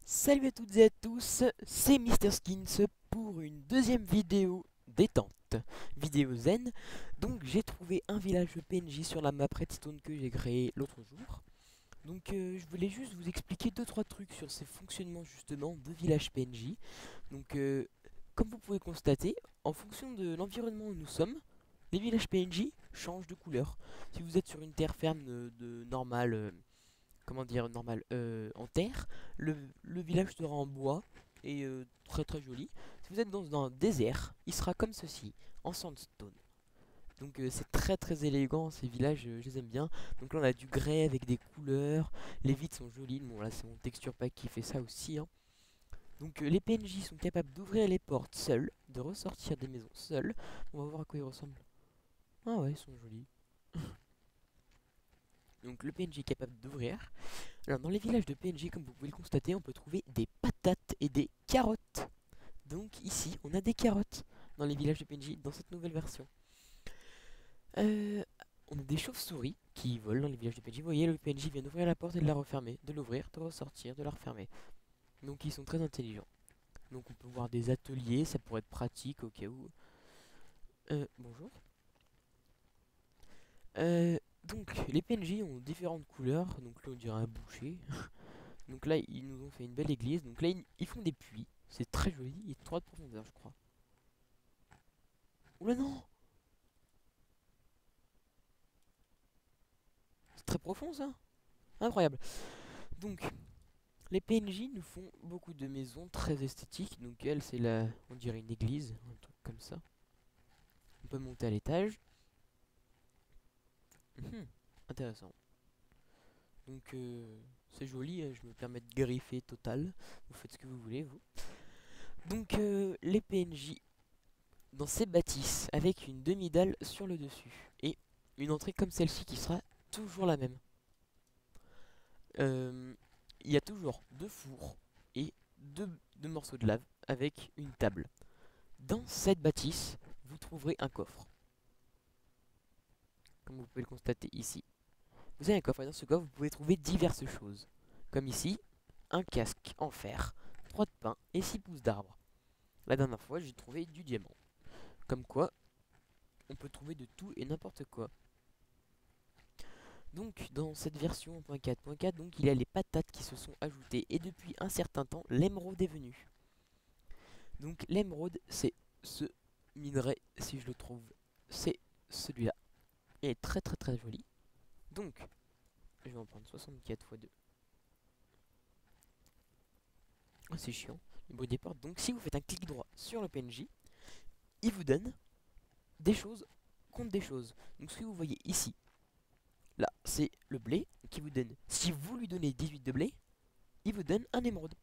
Salut à toutes et à tous, c'est MrSkins pour une deuxième vidéo détente, vidéo zen. Donc j'ai trouvé un village PNJ sur la map Redstone que j'ai créé l'autre jour. Donc je voulais juste vous expliquer deux trois trucs sur ces fonctionnements justement de village PNJ. Donc comme vous pouvez constater, en fonction de l'environnement où nous sommes, les villages PNJ changent de couleur. Si vous êtes sur une terre ferme de normale, comment dire, normal, en terre, le village sera en bois et très très joli. Si vous êtes dans un désert, il sera comme ceci, en sandstone. Donc c'est très très élégant ces villages, je les aime bien. Donc là on a du grès avec des couleurs, les vitres sont jolies. Bon là c'est mon texture pack qui fait ça aussi, hein. Donc les PNJ sont capables d'ouvrir les portes seuls, de ressortir des maisons seuls. On va voir à quoi ils ressemblent. Ah ouais, ils sont jolis. Donc le PNJ est capable d'ouvrir. Alors dans les villages de PNJ, comme vous pouvez le constater, on peut trouver des patates et des carottes. Donc ici, on a des carottes dans les villages de PNJ dans cette nouvelle version. Euh, on a des chauves-souris qui volent dans les villages de PNJ. Vous voyez, le PNJ vient d'ouvrir la porte et de la refermer, de l'ouvrir, de ressortir, de la refermer. Donc ils sont très intelligents. Donc on peut voir des ateliers, ça pourrait être pratique au cas où. Bonjour. Donc les PNJ ont différentes couleurs. Donc là on dirait un boucher. Donc là, ils nous ont fait une belle église. Donc là, ils font des puits. C'est très joli. Il y a 3 de profondeur, je crois. Oula non! C'est très profond, ça. Incroyable. Donc, les PNJ nous font beaucoup de maisons très esthétiques. Donc elle, c'est la, on dirait une église, un truc comme ça. On peut monter à l'étage. Intéressant. Donc, c'est joli. Je me permets de griffer total. Vous faites ce que vous voulez, vous. Donc, les PNJ dans ces bâtisses avec une demi-dalle sur le dessus et une entrée comme celle-ci qui sera toujours la même. Euh, Il y a toujours 2 fours et deux morceaux de lave avec une table. Dans cette bâtisse, vous trouverez un coffre, comme vous pouvez le constater ici. Vous avez un coffre et dans ce coffre, vous pouvez trouver diverses choses, comme ici, un casque en fer, 3 de pain et 6 pousses d'arbre. La dernière fois, j'ai trouvé du diamant. Comme quoi, on peut trouver de tout et n'importe quoi. Donc dans cette version 1.4.4, donc il y a les patates qui se sont ajoutées et depuis un certain temps l'émeraude est venu. Donc l'émeraude c'est ce minerai, si je le trouve, c'est celui-là. Il est très très très joli. Donc je vais en prendre 64 x 2. Oh, c'est chiant, le bruit des portes. Donc si vous faites un clic droit sur le PNJ, il vous donne des choses contre des choses. Donc ce que vous voyez ici, là c'est le blé qui vous donne. Si vous lui donnez 18 de blé, il vous donne un émeraude.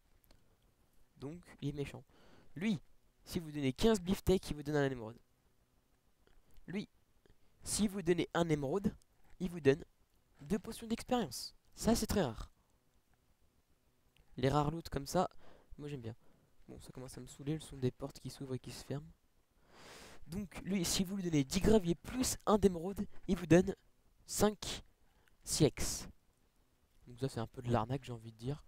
Donc il est méchant. Lui, si vous donnez 15 beefsteaks, il vous donne un émeraude. Lui, si vous donnez un émeraude, il vous donne 2 potions d'expérience. Ça, c'est très rare. Les rares loots comme ça, moi j'aime bien. Bon, ça commence à me saouler, le son des portes qui s'ouvrent et qui se ferment. Donc, lui, si vous lui donnez 10 graviers plus un d'émeraude, il vous donne 5 silex. Donc ça, c'est un peu de l'arnaque, j'ai envie de dire.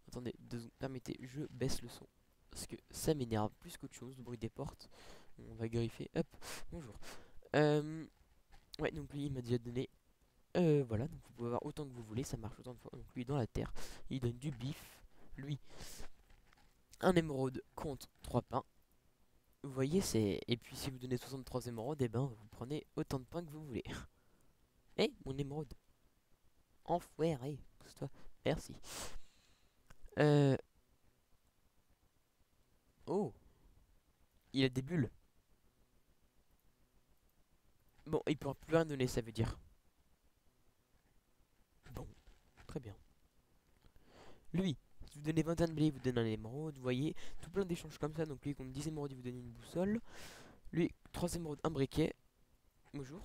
Attendez, 2 secondes, permettez, je baisse le son. Parce que ça m'énerve plus qu'autre chose, le bruit des portes. On va griffer, hop, bonjour. Ouais, donc lui, il m'a déjà donné. Voilà, donc vous pouvez avoir autant que vous voulez, ça marche autant de fois. Donc lui, dans la terre, il donne du bif. Lui, un émeraude contre 3 pains. Vous voyez, c'est. Et puis si vous donnez 63 émeraudes, et ben vous prenez autant de pains que vous voulez. Eh, mon émeraude. Enfoiré. Pousse-toi. Merci. Euh. Oh, il a des bulles. Bon, il pourra plus rien donner, ça veut dire. Bon, très bien. Lui, si vous donnez 21 de blé, il vous donne un émeraude. Vous voyez, tout plein d'échanges comme ça. Donc lui, compte 10 émeraudes, il vous donne une boussole. Lui, 3 émeraudes, un briquet. Bonjour.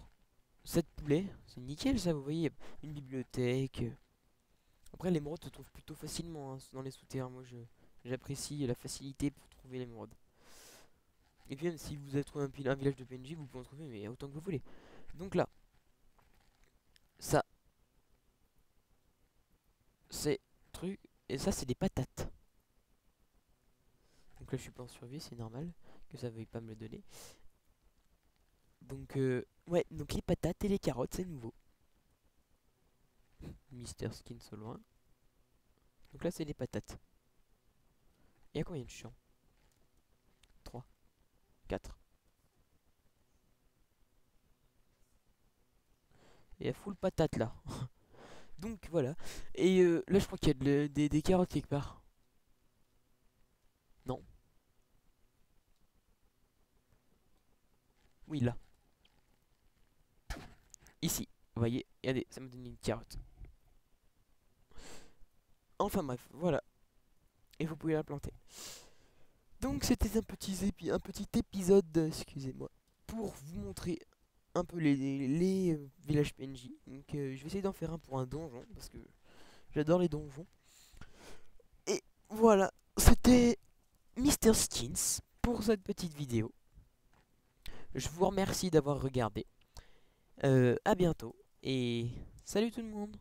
7 poulets, c'est nickel ça, vous voyez. Une bibliothèque. Après, l'émeraude se trouve plutôt facilement, hein, dans les souterrains. Moi, j'apprécie la facilité pour trouver l'émeraude. Et puis même si vous avez trouvé un village de PNJ, vous pouvez en trouver mais autant que vous voulez. Donc là, ça, c'est truc. Et ça, c'est des patates. Donc là je suis pas en survie, c'est normal que ça veuille pas me le donner. Donc ouais, donc les patates et les carottes c'est nouveau. Mister Skins au loin. Donc là c'est les patates. Il y a combien de champs? 3, 4. Il y a full patate là. Donc voilà. Et là je crois qu'il y a des carottes quelque part. Non. Oui là. Ici. Vous voyez, regardez, ça me donne une carotte. Enfin bref, voilà. Et vous pouvez la planter. Donc c'était un petit épisode, excusez-moi, pour vous montrer un peu les villages PNJ. Donc je vais essayer d'en faire un pour un donjon, parce que j'adore les donjons. Et voilà, c'était Mister Skins pour cette petite vidéo. Je vous remercie d'avoir regardé. À bientôt, et salut tout le monde.